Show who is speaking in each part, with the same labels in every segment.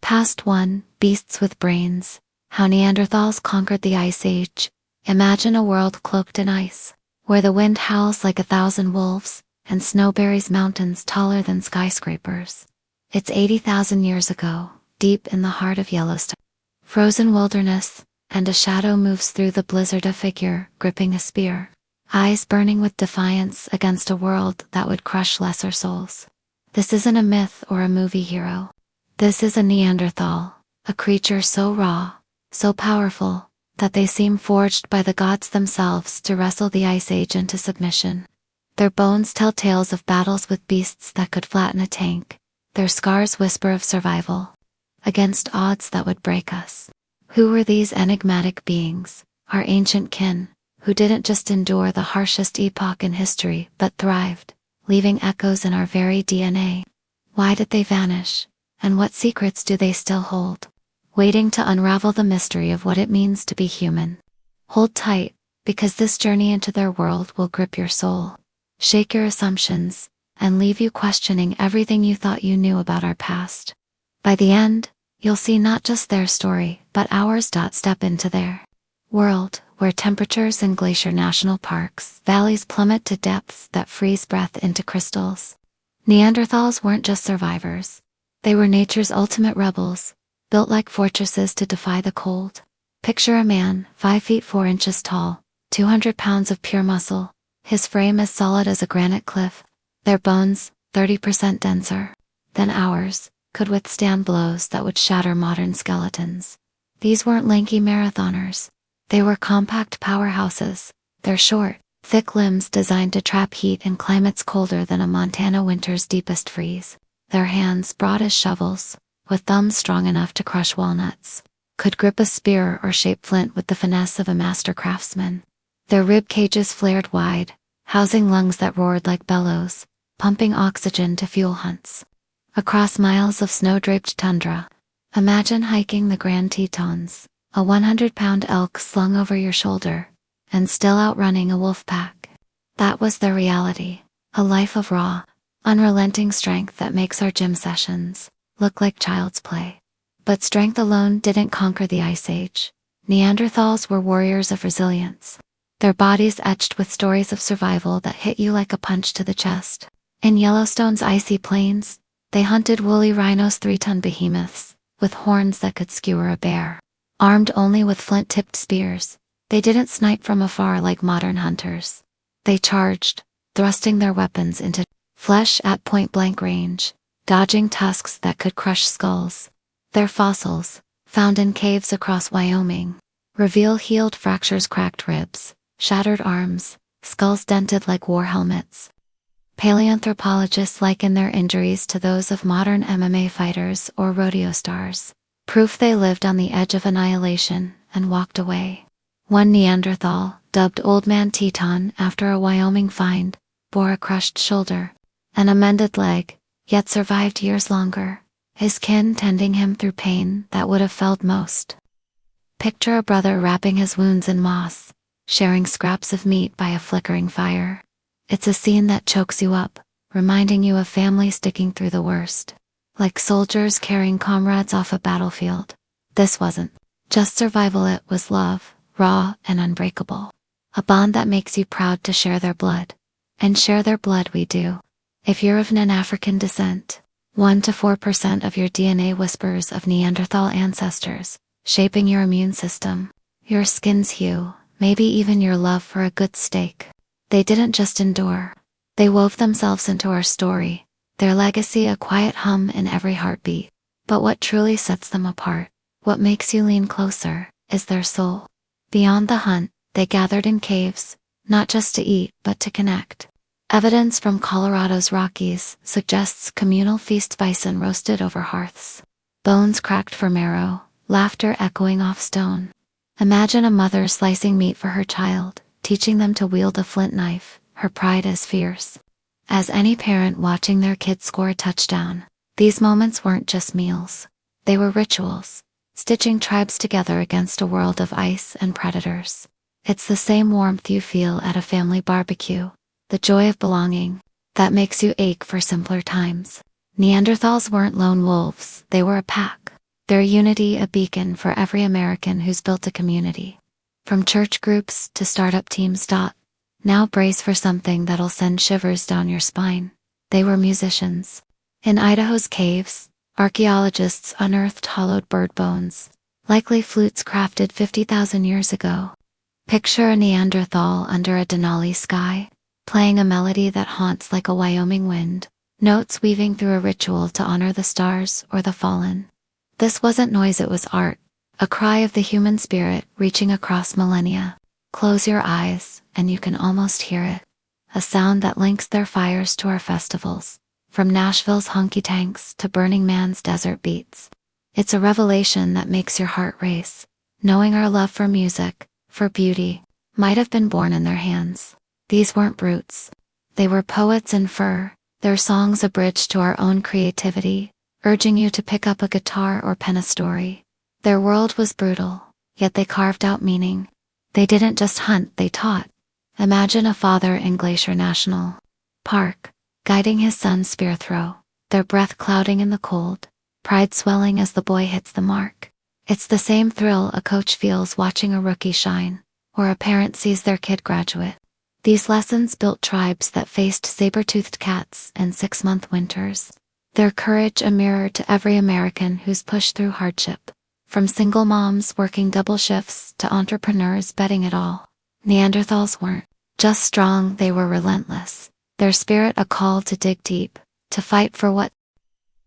Speaker 1: Past 1. Beasts with brains. How Neanderthals conquered the Ice Age. Imagine a world cloaked in ice, where the wind howls like 1,000 wolves, and snow buries mountains taller than skyscrapers. It's 80,000 years ago, deep in the heart of Yellowstone. Frozen wilderness, and a shadow moves through the blizzard, a figure, gripping a spear, eyes burning with defiance against a world that would crush lesser souls. This isn't a myth or a movie hero. This is a Neanderthal, a creature so raw, so powerful, that they seem forged by the gods themselves to wrestle the Ice Age into submission. Their bones tell tales of battles with beasts that could flatten a tank. Their scars whisper of survival against odds that would break us. Who were these enigmatic beings, our ancient kin, who didn't just endure the harshest epoch in history but thrived, leaving echoes in our very DNA? Why did they vanish, and what secrets do they still hold, waiting to unravel the mystery of what it means to be human? Hold tight, because this journey into their world will grip your soul, shake your assumptions, and leave you questioning everything you thought you knew about our past. By the end, you'll see not just their story, but ours. Step into their world, where temperatures in glacier national parks, valleys plummet to depths that freeze breath into crystals. Neanderthals weren't just survivors. They were nature's ultimate rebels, built like fortresses to defy the cold. Picture a man, 5 feet 4 inches tall, 200 pounds of pure muscle, his frame as solid as a granite cliff, their bones, 30% denser than ours, could withstand blows that would shatter modern skeletons. These weren't lanky marathoners. They were compact powerhouses, their short, thick limbs designed to trap heat in climates colder than a Montana winter's deepest freeze. Their hands, broad as shovels, with thumbs strong enough to crush walnuts, could grip a spear or shape flint with the finesse of a master craftsman. Their rib cages flared wide, housing lungs that roared like bellows, pumping oxygen to fuel hunts across miles of snow-draped tundra. Imagine hiking the Grand Tetons, a 100-pound elk slung over your shoulder, and still outrunning a wolf pack. That was their reality, a life of raw, unrelenting strength that makes our gym sessions look like child's play. But strength alone didn't conquer the Ice Age. Neanderthals were warriors of resilience, their bodies etched with stories of survival that hit you like a punch to the chest. In Yellowstone's icy plains, they hunted woolly rhinos, 3-ton behemoths, with horns that could skewer a bear. Armed only with flint-tipped spears, they didn't snipe from afar like modern hunters. They charged, thrusting their weapons into flesh at point-blank range, dodging tusks that could crush skulls. Their fossils, found in caves across Wyoming, reveal healed fractures, cracked ribs, shattered arms, skulls dented like war helmets. Paleoanthropologists liken their injuries to those of modern MMA fighters or rodeo stars, proof they lived on the edge of annihilation and walked away. One Neanderthal, dubbed Old Man Teton after a Wyoming find, bore a crushed shoulder, an amended leg, yet survived years longer, his kin tending him through pain that would have felled most. Picture a brother wrapping his wounds in moss, sharing scraps of meat by a flickering fire. It's a scene that chokes you up, reminding you of family sticking through the worst. Like soldiers carrying comrades off a battlefield. This wasn't just survival, it was love, raw and unbreakable. A bond that makes you proud to share their blood. And share their blood we do. If you're of Nan-African descent, 1 to 4% of your DNA whispers of Neanderthal ancestors, shaping your immune system, your skin's hue, maybe even your love for a good steak. They didn't just endure. They wove themselves into our story, their legacy a quiet hum in every heartbeat. But what truly sets them apart, what makes you lean closer, is their soul. Beyond the hunt, they gathered in caves, not just to eat but to connect. Evidence from Colorado's Rockies suggests communal feasts, bison roasted over hearths, bones cracked for marrow, laughter echoing off stone. Imagine a mother slicing meat for her child, teaching them to wield a flint knife, her pride as fierce as any parent watching their kid score a touchdown. These moments weren't just meals. They were rituals, stitching tribes together against a world of ice and predators. It's the same warmth you feel at a family barbecue, the joy of belonging, that makes you ache for simpler times. Neanderthals weren't lone wolves, they were a pack. their unity a beacon for every American who's built a community. From church groups to startup teams. Now brace for something that'll send shivers down your spine. They were musicians. In Idaho's caves, archaeologists unearthed hollowed bird bones, likely flutes crafted 50,000 years ago. Picture a Neanderthal under a Denali sky, playing a melody that haunts like a Wyoming wind, notes weaving through a ritual to honor the stars or the fallen. This wasn't noise, it was art, a cry of the human spirit reaching across millennia. Close your eyes, and you can almost hear it. A sound that links their fires to our festivals, from Nashville's honky-tonks to Burning Man's desert beats. It's a revelation that makes your heart race, knowing our love for music, for beauty, might have been born in their hands. These weren't brutes. They were poets in fur, their songs a bridge to our own creativity, urging you to pick up a guitar or pen a story. Their world was brutal, yet they carved out meaning. They didn't just hunt, they taught. Imagine a father in Glacier National Park, guiding his son's spear throw, their breath clouding in the cold, pride swelling as the boy hits the mark. It's the same thrill a coach feels watching a rookie shine, or a parent sees their kid graduate. These lessons built tribes that faced saber-toothed cats and 6-month winters. Their courage a mirror to every American who's pushed through hardship. From single moms working double shifts to entrepreneurs betting it all. Neanderthals weren't just strong, they were relentless. Their spirit a call to dig deep, to fight for what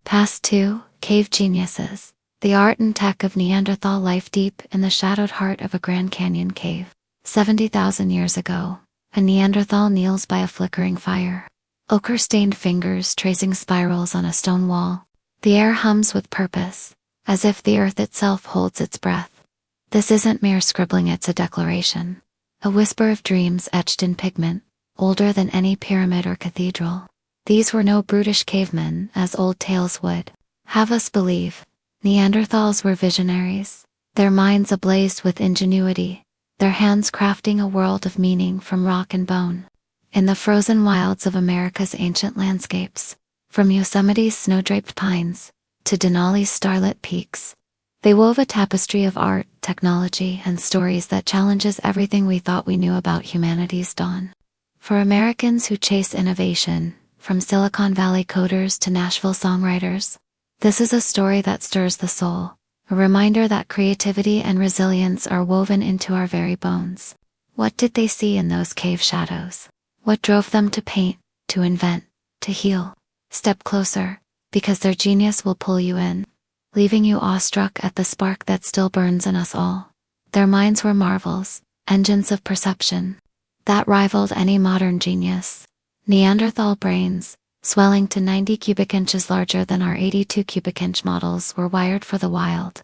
Speaker 1: passed to cave geniuses. The art and tech of Neanderthal life deep in the shadowed heart of a Grand Canyon cave. 70,000 years ago, a Neanderthal kneels by a flickering fire. Ochre-stained fingers tracing spirals on a stone wall. The air hums with purpose, as if the earth itself holds its breath. This isn't mere scribbling, it's a declaration. A whisper of dreams etched in pigment, older than any pyramid or cathedral. These were no brutish cavemen, as old tales would have us believe. Neanderthals were visionaries, their minds ablaze with ingenuity, their hands crafting a world of meaning from rock and bone. In the frozen wilds of America's ancient landscapes, from Yosemite's snow-draped pines to Denali's starlit peaks, they wove a tapestry of art, technology, and stories that challenges everything we thought we knew about humanity's dawn. For Americans who chase innovation, from Silicon Valley coders to Nashville songwriters, this is a story that stirs the soul, a reminder that creativity and resilience are woven into our very bones. What did they see in those cave shadows? What drove them to paint, to invent, to heal? Step closer, because their genius will pull you in, leaving you awestruck at the spark that still burns in us all. Their minds were marvels, engines of perception, that rivaled any modern genius. Neanderthal brains, swelling to 90 cubic inches larger than our 82 cubic inch models, were wired for the wild,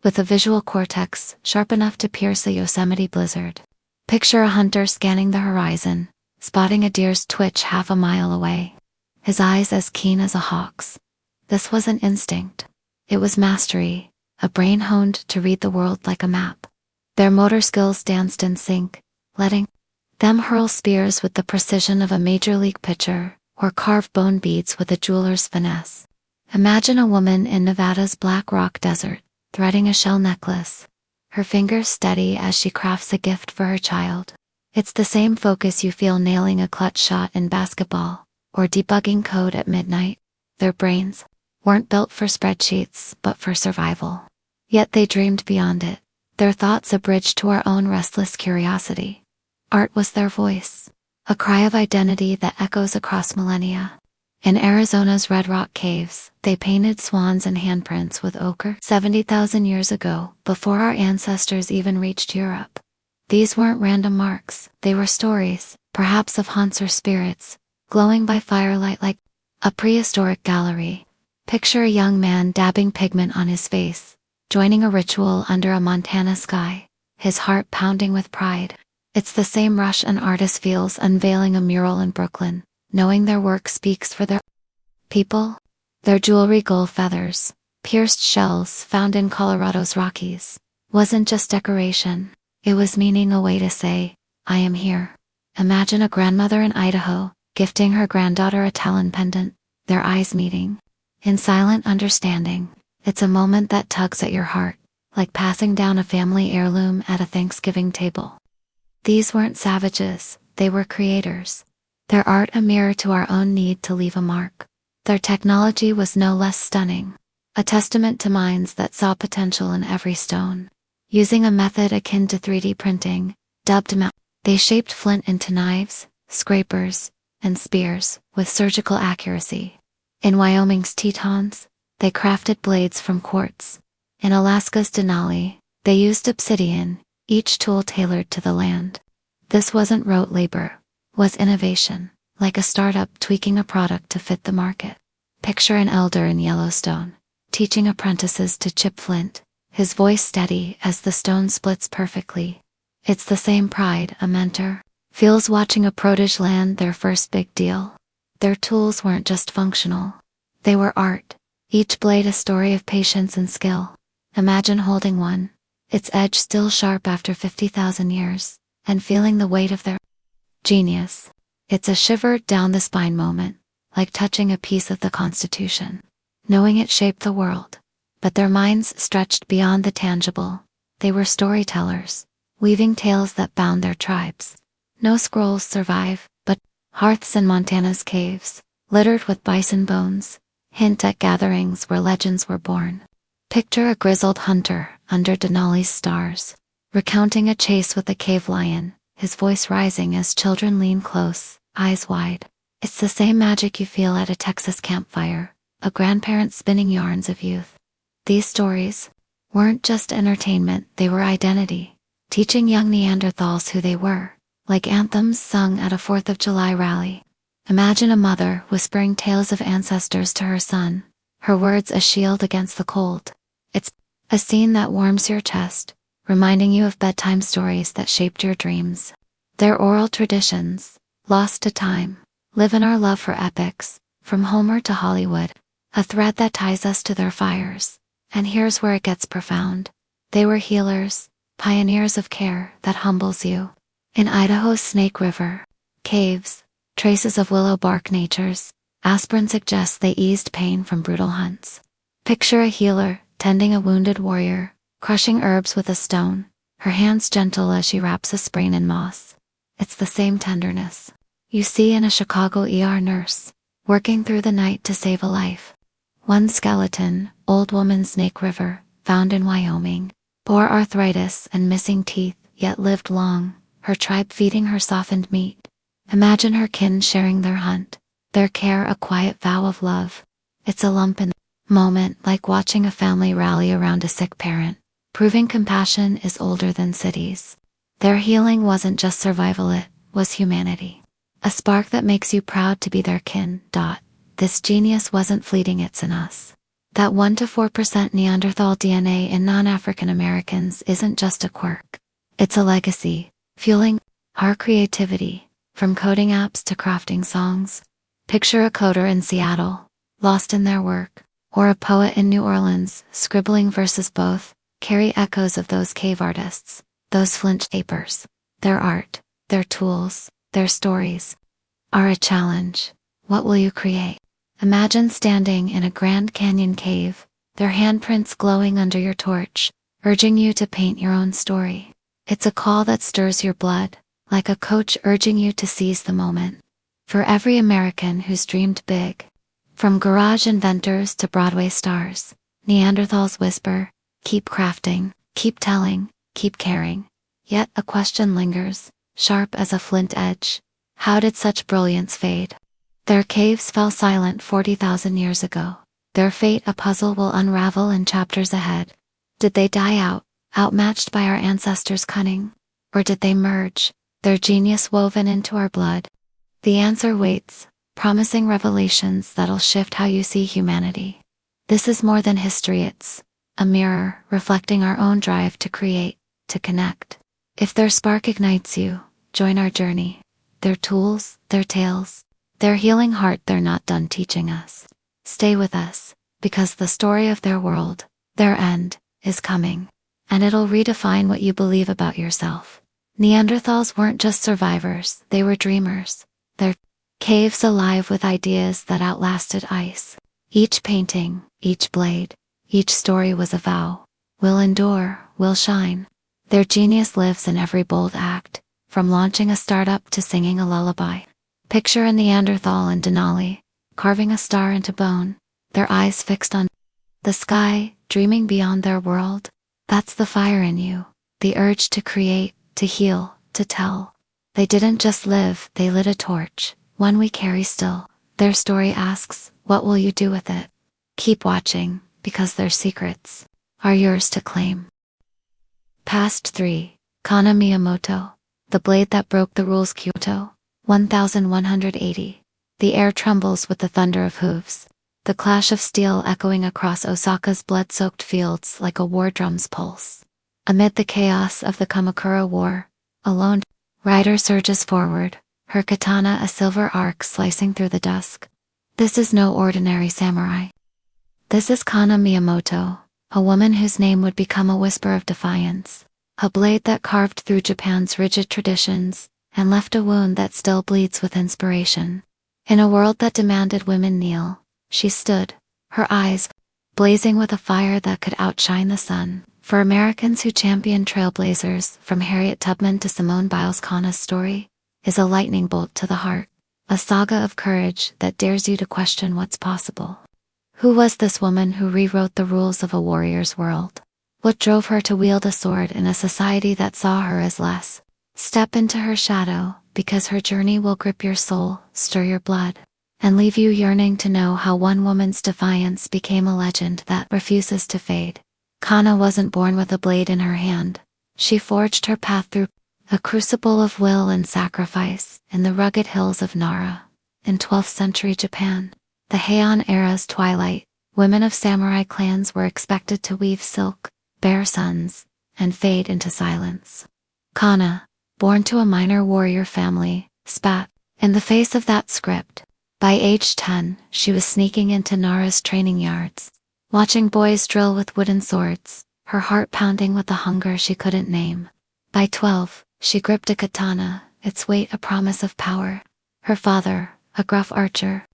Speaker 1: with a visual cortex sharp enough to pierce a Yosemite blizzard. Picture a hunter scanning the horizon, spotting a deer's twitch half a mile away, his eyes as keen as a hawk's. This wasn't instinct. It was mastery, a brain honed to read the world like a map. Their motor skills danced in sync, letting them hurl spears with the precision of a major league pitcher, or carve bone beads with a jeweler's finesse. Imagine a woman in Nevada's Black Rock Desert, threading a shell necklace, her fingers steady as she crafts a gift for her child. It's the same focus you feel nailing a clutch shot in basketball, or debugging code at midnight. Their brains weren't built for spreadsheets, but for survival. Yet they dreamed beyond it, their thoughts a bridge to our own restless curiosity. Art was their voice, a cry of identity that echoes across millennia. In Arizona's Red Rock Caves, they painted swans and handprints with ochre 70,000 years ago, before our ancestors even reached Europe. These weren't random marks, they were stories, perhaps of haunts or spirits, glowing by firelight like a prehistoric gallery. Picture a young man dabbing pigment on his face, joining a ritual under a Montana sky, his heart pounding with pride. It's the same rush an artist feels unveiling a mural in Brooklyn, knowing their work speaks for their people. Their jewelry, gull feathers, pierced shells found in Colorado's Rockies, wasn't just decoration, it was meaning, a way to say, I am here. Imagine a grandmother in Idaho, gifting her granddaughter a talon pendant, their eyes meeting in silent understanding. It's a moment that tugs at your heart, like passing down a family heirloom at a Thanksgiving table. These weren't savages, they were creators. Their art a mirror to our own need to leave a mark. Their technology was no less stunning, a testament to minds that saw potential in every stone. Using a method akin to 3D printing, dubbed they shaped flint into knives, scrapers, and spears with surgical accuracy. In Wyoming's Tetons, they crafted blades from quartz. In Alaska's Denali, they used obsidian, each tool tailored to the land. This wasn't rote labor, was innovation, like a startup tweaking a product to fit the market. Picture an elder in Yellowstone, teaching apprentices to chip flint, his voice steady as the stone splits perfectly. It's the same pride a mentor feels watching a protege land their first big deal. Their tools weren't just functional. They were art, each blade a story of patience and skill. Imagine holding one, its edge still sharp after 50,000 years, and feeling the weight of their genius. It's a shiver down the spine moment, like touching a piece of the Constitution, knowing it shaped the world. But their minds stretched beyond the tangible. They were storytellers, weaving tales that bound their tribes. No scrolls survive, but hearths in Montana's caves, littered with bison bones, hint at gatherings where legends were born. Picture a grizzled hunter under Denali's stars, recounting a chase with a cave lion, his voice rising as children lean close, eyes wide. It's the same magic you feel at a Texas campfire, a grandparent spinning yarns of youth. These stories weren't just entertainment, they were identity, teaching young Neanderthals who they were, like anthems sung at a 4th of July rally. Imagine a mother whispering tales of ancestors to her son, her words a shield against the cold. It's a scene that warms your chest, reminding you of bedtime stories that shaped your dreams. Their oral traditions, lost to time, live in our love for epics, from Homer to Hollywood, a thread that ties us to their fires. And here's where it gets profound. They were healers, pioneers of care that humbles you. In Idaho's Snake River caves, traces of willow bark natures, aspirin suggests they eased pain from brutal hunts. Picture a healer, tending a wounded warrior, crushing herbs with a stone, her hands gentle as she wraps a sprain in moss. It's the same tenderness you see in a Chicago ER nurse, working through the night to save a life. One skeleton, Old Woman Snake River, found in Wyoming, bore arthritis and missing teeth, yet lived long, her tribe feeding her softened meat. Imagine her kin sharing their hunt, their care a quiet vow of love. It's a lump in the moment, like watching a family rally around a sick parent, proving compassion is older than cities. Their healing wasn't just survival, it was humanity. A spark that makes you proud to be their kin. This genius wasn't fleeting, it's in us. That 1 to 4% Neanderthal DNA in non-African Americans isn't just a quirk. It's a legacy, fueling our creativity, from coding apps to crafting songs. Picture a coder in Seattle, lost in their work, or a poet in New Orleans, scribbling verses. Both carry echoes of those cave artists, those flint shapers. Their art, their tools, their stories are a challenge. What will you create? Imagine standing in a Grand Canyon cave, their handprints glowing under your torch, urging you to paint your own story. It's a call that stirs your blood, like a coach urging you to seize the moment. For every American who's dreamed big, from garage inventors to Broadway stars, Neanderthals whisper, keep crafting, keep telling, keep caring. Yet a question lingers, sharp as a flint edge. How did such brilliance fade? Their caves fell silent 40,000 years ago. Their fate a puzzle will unravel in chapters ahead. Did they die out, outmatched by our ancestors' cunning? Or did they merge, their genius woven into our blood? The answer waits, promising revelations that'll shift how you see humanity. This is more than history, it's a mirror reflecting our own drive to create, to connect. If their spark ignites you, join our journey. Their tools, their tales, their healing heart, they're not done teaching us. Stay with us, because the story of their world, their end, is coming. And it'll redefine what you believe about yourself. Neanderthals weren't just survivors, they were dreamers. Their caves alive with ideas that outlasted ice. Each painting, each blade, Each story was a vow. We'll endure, we'll shine. Their genius lives in every bold act, from launching a startup to singing a lullaby. Picture a Neanderthal in Denali, carving a star into bone, their eyes fixed on the sky, dreaming beyond their world. That's the fire in you, the urge to create, to heal, to tell. They didn't just live, they lit a torch, one we carry still. Their story asks, what will you do with it? Keep watching, because their secrets are yours to claim. Past 3. Kana Miyamoto. The blade that broke the rules. Kyoto, 1180. The air trembles with the thunder of hooves, the clash of steel echoing across Osaka's blood-soaked fields like a war drum's pulse. Amid the chaos of the Kamakura War, a lone rider surges forward, her katana a silver arc slicing through the dusk. This is no ordinary samurai. This is Kana Miyamoto, a woman whose name would become a whisper of defiance, a blade that carved through Japan's rigid traditions and left a wound that still bleeds with inspiration. In a world that demanded women kneel, she stood, her eyes blazing with a fire that could outshine the sun. For Americans who champion trailblazers, from Harriet Tubman to Simone Biles, Kana's story is a lightning bolt to the heart, a saga of courage that dares you to question what's possible. Who was this woman who rewrote the rules of a warrior's world? What drove her to wield a sword in a society that saw her as less? Step into her shadow, because her journey will grip your soul, stir your blood, and leave you yearning to know how one woman's defiance became a legend that refuses to fade. Kana wasn't born with a blade in her hand. She forged her path through a crucible of will and sacrifice in the rugged hills of Nara. In 12th century Japan, the Heian era's twilight, women of samurai clans were expected to weave silk, bear sons, and fade into silence. Kana, born to a minor warrior family, spat in the face of that script. By age 10, she was sneaking into Nara's training yards, watching boys drill with wooden swords, her heart pounding with a hunger she couldn't name. By 12, she gripped a katana, its weight a promise of power. Her father, a gruff archer,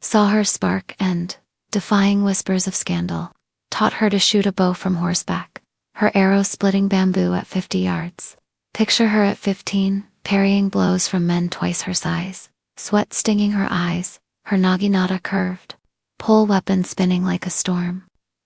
Speaker 1: saw her spark and, defying whispers of scandal, taught her to shoot a bow from horseback, her arrow splitting bamboo at 50 yards. Picture her at 15, parrying blows from men twice her size, sweat stinging her eyes, her naginata curved, pole weapon spinning like a storm.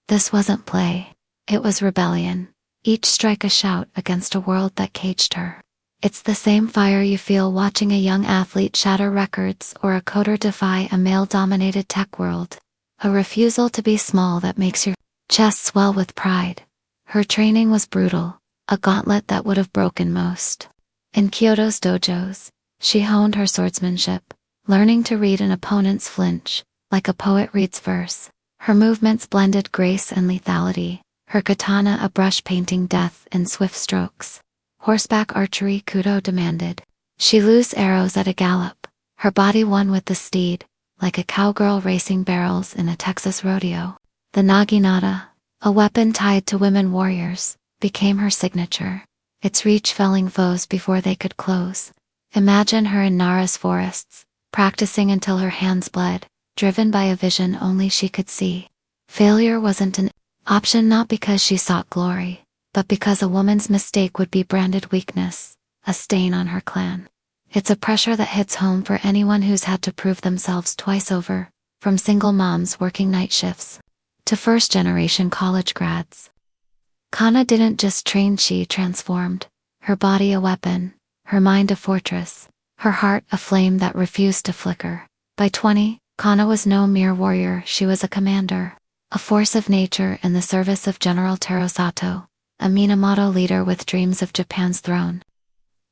Speaker 1: This wasn't play, it was rebellion, each strike a shout against a world that caged her. It's the same fire you feel watching a young athlete shatter records or a coder defy a male-dominated tech world. A refusal to be small that makes your chest swell with pride. Her training was brutal, a gauntlet that would have broken most. In Kyoto's dojos, she honed her swordsmanship, learning to read an opponent's flinch, like a poet reads verse. Her movements blended grace and lethality, her katana a brush painting death in swift strokes. Horseback archery Kudo demanded. She loosed arrows at a gallop, her body one with the steed, like a cowgirl racing barrels in a Texas rodeo. The naginata, a weapon tied to women warriors, became her signature, its reach felling foes before they could close. Imagine her in Nara's forests, practicing until her hands bled, driven by a vision only she could see. Failure wasn't an option, not because she sought glory, but because a woman's mistake would be branded weakness, a stain on her clan. It's a pressure that hits home for anyone who's had to prove themselves twice over, from single moms working night shifts to first-generation college grads. Kana didn't just train, she transformed, her body a weapon, her mind a fortress, her heart a flame that refused to flicker. By 20, Kana was no mere warrior, she was a commander, a force of nature in the service of General Terusato, a Minamoto leader with dreams of Japan's throne.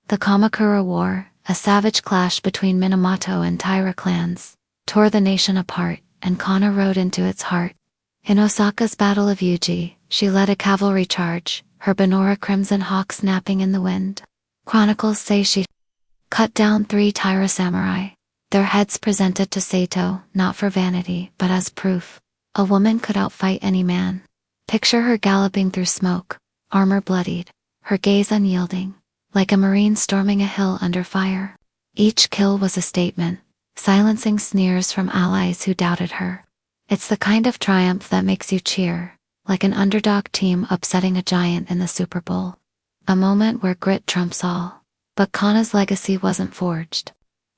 Speaker 1: The Kamakura War, a savage clash between Minamoto and Taira clans, tore the nation apart, and Kana rode into its heart. In Osaka's Battle of Uji, she led a cavalry charge, her Benora crimson hawk snapping in the wind. Chronicles say she cut down 3 Taira samurai, their heads presented to Sato, not for vanity, but as proof. A woman could outfight any man. Picture her galloping through smoke, armor bloodied, her gaze unyielding, like a marine storming a hill under fire. Each kill was a statement, silencing sneers from allies who doubted her. It's the kind of triumph that makes you cheer, like an underdog team upsetting a giant in the Super Bowl. A moment where grit trumps all. But Kana's legacy wasn't forged.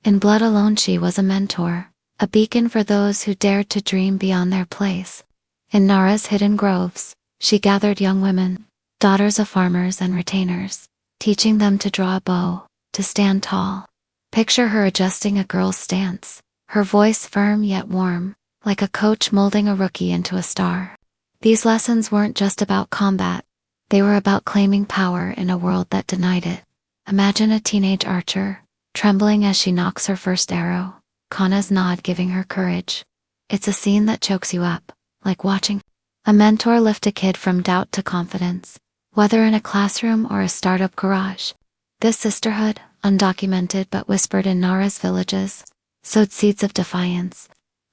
Speaker 1: In blood alone, she was a mentor, a beacon for those who dared to dream beyond their place. In Nara's hidden groves, she gathered young women, daughters of farmers and retainers, teaching them to draw a bow, to stand tall. Picture her adjusting a girl's stance, her voice firm yet warm, like a coach molding a rookie into a star. These lessons weren't just about combat, they were about claiming power in a world that denied it. Imagine a teenage archer, trembling as she knocks her first arrow, Kana's nod giving her courage. It's a scene that chokes you up, like watching a mentor lift a kid from doubt to confidence, whether in a classroom or a startup garage. This sisterhood, undocumented but whispered in Nara's villages, sowed seeds of defiance,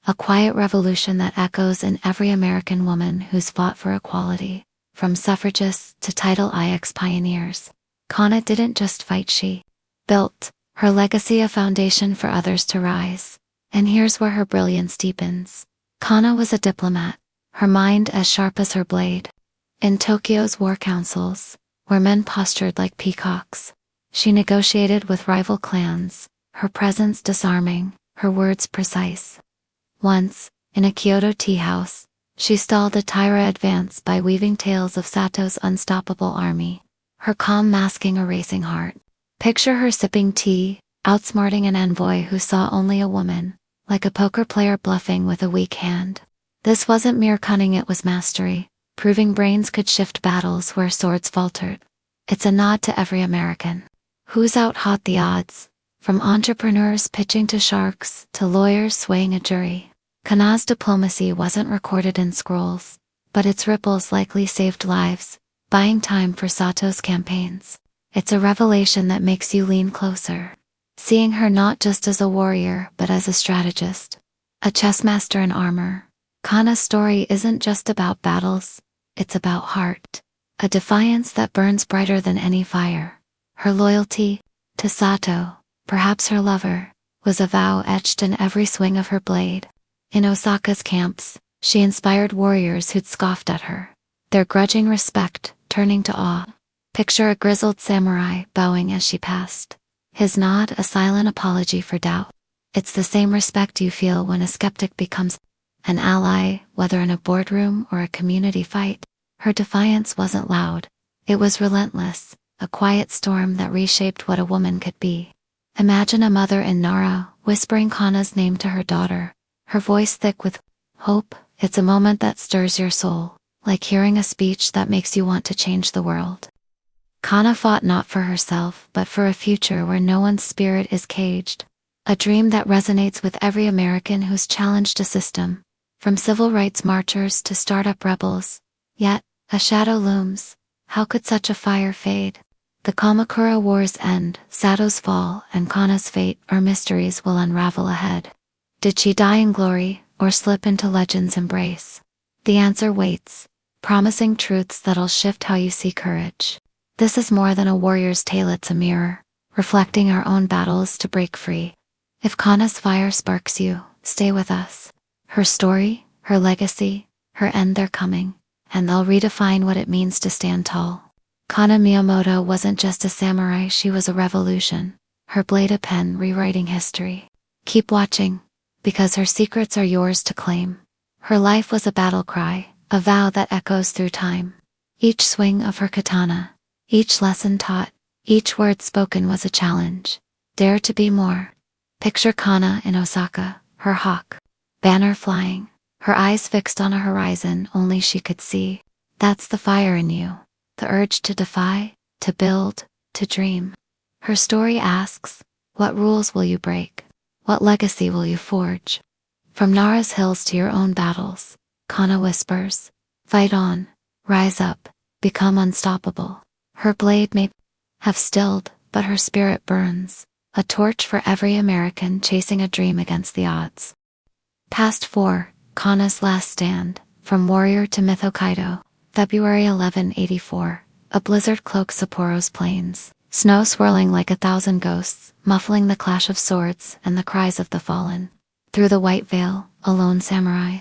Speaker 1: a quiet revolution that echoes in every American woman who's fought for equality, from suffragists to Title IX pioneers. Kana didn't just fight, she built her legacy, a foundation for others to rise. And here's where her brilliance deepens. Kana was a diplomat, her mind as sharp as her blade. In Tokyo's war councils, where men postured like peacocks, she negotiated with rival clans, her presence disarming, her words precise. Once, in a Kyoto tea house, she stalled a Taira advance by weaving tales of Sato's unstoppable army, her calm masking a racing heart. Picture her sipping tea, outsmarting an envoy who saw only a woman, like a poker player bluffing with a weak hand. This wasn't mere cunning, it was mastery, proving brains could shift battles where swords faltered. It's a nod to every American who's out-hot the odds, from entrepreneurs pitching to sharks to lawyers swaying a jury. Kana's diplomacy wasn't recorded in scrolls, but its ripples likely saved lives, buying time for Sato's campaigns. It's a revelation that makes you lean closer, seeing her not just as a warrior but as a strategist, a chess master in armor. Kana's story isn't just about battles, it's about heart, a defiance that burns brighter than any fire. Her loyalty to Sato, perhaps her lover, was a vow etched in every swing of her blade. In Osaka's camps, she inspired warriors who'd scoffed at her, their grudging respect turning to awe. Picture a grizzled samurai bowing as she passed, his nod a silent apology for doubt. It's the same respect you feel when a skeptic becomes an ally, whether in a boardroom or a community fight. Her defiance wasn't loud, it was relentless, a quiet storm that reshaped what a woman could be. Imagine a mother in Nara whispering Kana's name to her daughter, her voice thick with hope. It's a moment that stirs your soul, like hearing a speech that makes you want to change the world. Kana fought not for herself but for a future where no one's spirit is caged, a dream that resonates with every American who's challenged a system, from civil rights marchers to startup rebels. Yet, a shadow looms. How could such a fire fade? The Kamakura War's end, Sato's fall, and Kana's fate are mysteries we'll unravel ahead. Did she die in glory, or slip into legend's embrace? The answer waits, promising truths that'll shift how you see courage. This is more than a warrior's tale, it's a mirror, reflecting our own battles to break free. If Kana's fire sparks you, stay with us. Her story, her legacy, her end, they're coming, and they'll redefine what it means to stand tall. Kana Miyamoto wasn't just a samurai, she was a revolution, her blade a pen rewriting history. Keep watching, because her secrets are yours to claim. Her life was a battle cry, a vow that echoes through time. Each swing of her katana, each lesson taught, each word spoken was a challenge. Dare to be more. Picture Kana in Osaka, her hawk banner flying, her eyes fixed on a horizon only she could see. That's the fire in you, the urge to defy, to build, to dream. Her story asks, what rules will you break? What legacy will you forge? From Nara's hills to your own battles, Kana whispers, fight on, rise up, become unstoppable. Her blade may have stilled, but her spirit burns, a torch for every American chasing a dream against the odds. Past 4, Kana's Last Stand, From Warrior to Myth. Hokkaido, February 1184. A blizzard cloaks Sapporo's plains, snow swirling like 1,000 ghosts, muffling the clash of swords and the cries of the fallen. Through the white veil, a lone samurai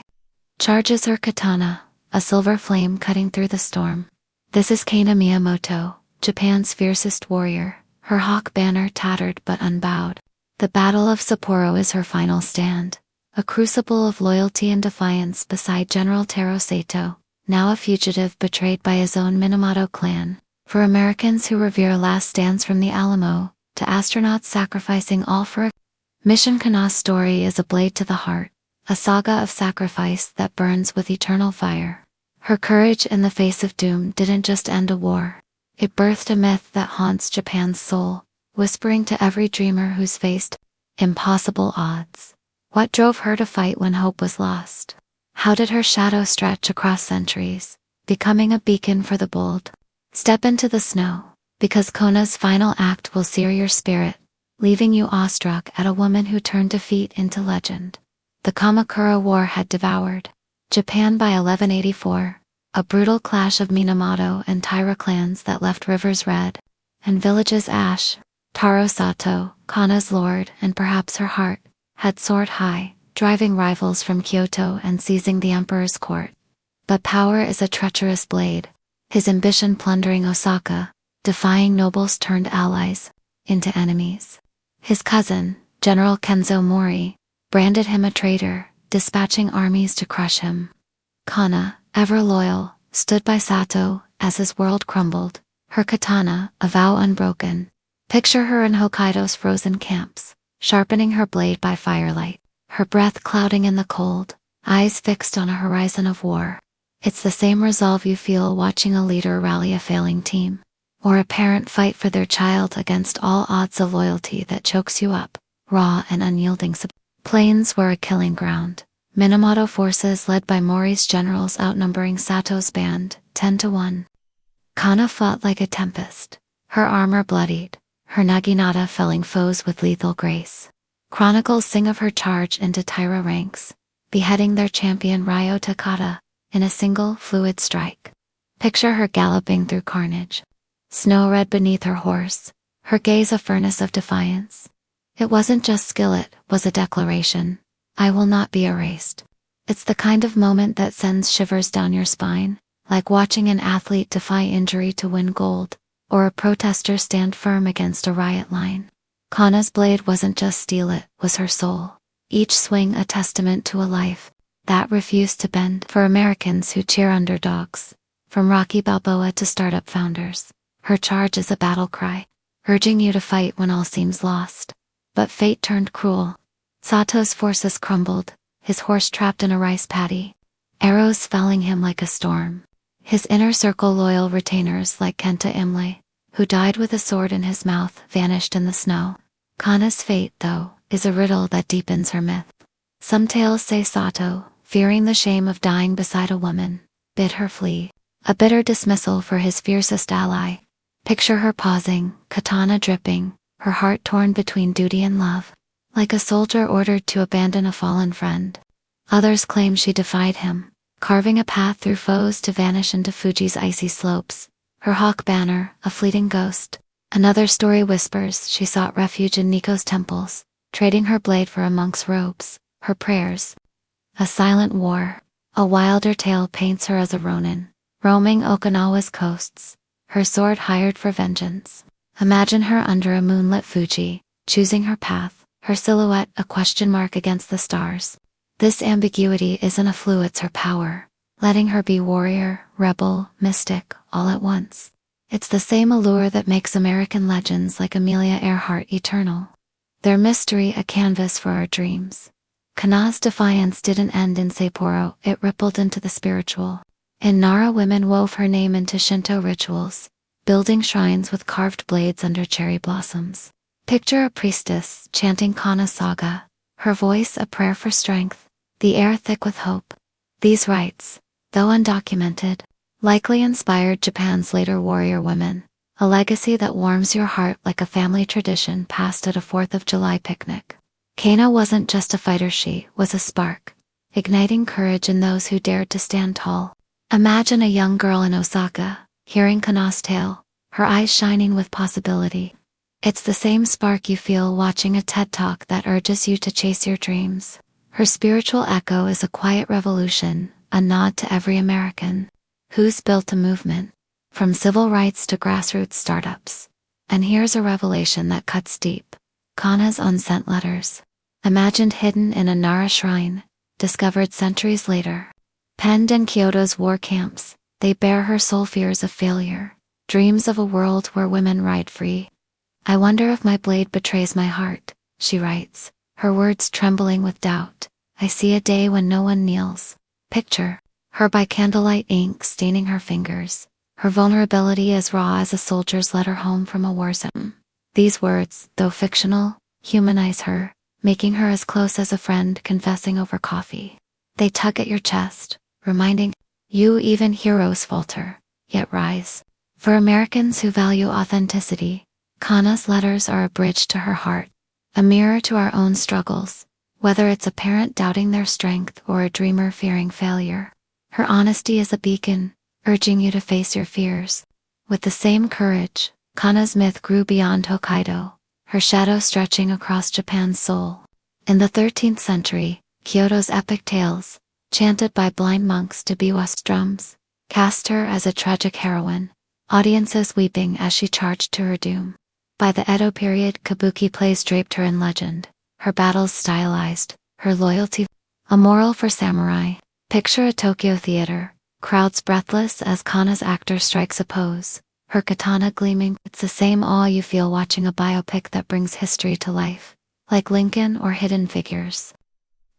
Speaker 1: charges her katana, a silver flame cutting through the storm. This is Kana Miyamoto, Japan's fiercest warrior, her hawk banner tattered but unbowed. The Battle of Sapporo is her final stand, a crucible of loyalty and defiance beside General Taro Sato, now a fugitive betrayed by his own Minamoto clan. For Americans who revere last stands from the Alamo, to astronauts sacrificing all for a mission, Kana's story is a blade to the heart, a saga of sacrifice that burns with eternal fire. Her courage in the face of doom didn't just end a war. It birthed a myth that haunts Japan's soul, whispering to every dreamer who's faced impossible odds. What drove her to fight when hope was lost? How did her shadow stretch across centuries, becoming a beacon for the bold? Step into the snow, because Kona's final act will sear your spirit, leaving you awestruck at a woman who turned defeat into legend. The Kamakura War had devoured Japan by 1184, a brutal clash of Minamoto and Taira clans that left rivers red and villages ash. Taro Sato, Kana's lord and perhaps her heart, had soared high, driving rivals from Kyoto and seizing the emperor's court. But power is a treacherous blade, his ambition plundering Osaka, defying nobles turned allies into enemies. His cousin, General Kenzo Mori, branded him a traitor, dispatching armies to crush him. Kana, ever loyal, stood by Sato as his world crumbled, her katana, a vow unbroken. Picture her in Hokkaido's frozen camps, sharpening her blade by firelight, her breath clouding in the cold, eyes fixed on a horizon of war. It's the same resolve you feel watching a leader rally a failing team, or a parent fight for their child against all odds, of loyalty that chokes you up, raw and unyielding. Plains were a killing ground. Minamoto forces led by Mori's generals outnumbering Sato's band, 10-1. Kana fought like a tempest, her armor bloodied, her naginata felling foes with lethal grace. Chronicles sing of her charge into Taira ranks, beheading their champion Ryo Takata in a single fluid strike. Picture her galloping through carnage, snow red beneath her horse, her gaze a furnace of defiance. It wasn't just skill, it was a declaration. I will not be erased. It's the kind of moment that sends shivers down your spine, like watching an athlete defy injury to win gold, or a protester stand firm against a riot line. Kana's blade wasn't just steel, it was her soul, each swing a testament to a life that refused to bend. For Americans who cheer underdogs, from Rocky Balboa to startup founders, her charge is a battle cry, urging you to fight when all seems lost. But fate turned cruel. Sato's forces crumbled, his horse trapped in a rice paddy, arrows felling him like a storm. His inner circle loyal retainers like Kenta Imle, who died with a sword in his mouth, vanished in the snow. Kana's fate, though, is a riddle that deepens her myth. Some tales say Sato, fearing the shame of dying beside a woman, bid her flee, a bitter dismissal for his fiercest ally. Picture her pausing, katana dripping, her heart torn between duty and love, like a soldier ordered to abandon a fallen friend. Others claim she defied him, carving a path through foes to vanish into Fuji's icy slopes, her hawk banner a fleeting ghost. Another story whispers she sought refuge in Nikko's temples, trading her blade for a monk's robes, her prayers. A silent war. A wilder tale paints her as a ronin, roaming Okinawa's coasts, her sword hired for vengeance. Imagine her under a moonlit Fuji, choosing her path, her silhouette a question mark against the stars. This ambiguity isn't a fluke, it's her power, letting her be warrior, rebel, mystic, all at once. It's the same allure that makes American legends like Amelia Earhart eternal. Their mystery a canvas for our dreams. Kana's defiance didn't end in Sapporo, it rippled into the spiritual. In Nara, women wove her name into Shinto rituals, building shrines with carved blades under cherry blossoms. Picture a priestess chanting Kana's saga, her voice a prayer for strength, the air thick with hope. These rites, though undocumented, likely inspired Japan's later warrior women, a legacy that warms your heart like a family tradition passed at a 4th of July picnic. Kana wasn't just a fighter, she was a spark, igniting courage in those who dared to stand tall. Imagine a young girl in Osaka, hearing Kana's tale, her eyes shining with possibility. It's the same spark you feel watching a TED Talk that urges you to chase your dreams. Her spiritual echo is a quiet revolution, a nod to every American who's built a movement, from civil rights to grassroots startups. And here's a revelation that cuts deep. Kana's unsent letters, imagined hidden in a Nara shrine, discovered centuries later. Penned in Kyoto's war camps, they bear her soul fears of failure, dreams of a world where women ride free. I wonder if my blade betrays my heart, she writes, her words trembling with doubt. I see a day when no one kneels. Picture her by candlelight, ink staining her fingers, her vulnerability as raw as a soldier's letter home from a war zone. These words, though fictional, humanize her, making her as close as a friend confessing over coffee. They tug at your chest, reminding you even heroes falter, yet rise. For Americans who value authenticity, Kana's letters are a bridge to her heart, a mirror to our own struggles, whether it's a parent doubting their strength or a dreamer fearing failure. Her honesty is a beacon, urging you to face your fears. With the same courage, Kana's myth grew beyond Hokkaido, her shadow stretching across Japan's soul. In the 13th century, Kyoto's epic tales, chanted by blind monks to biwa drums, cast her as a tragic heroine, audiences weeping as she charged to her doom. By the Edo period, kabuki plays draped her in legend, her battles stylized, her loyalty a moral for samurai. Picture a Tokyo theater, crowds breathless as Kana's actor strikes a pose, her katana gleaming. It's the same awe you feel watching a biopic that brings history to life, like Lincoln or Hidden Figures.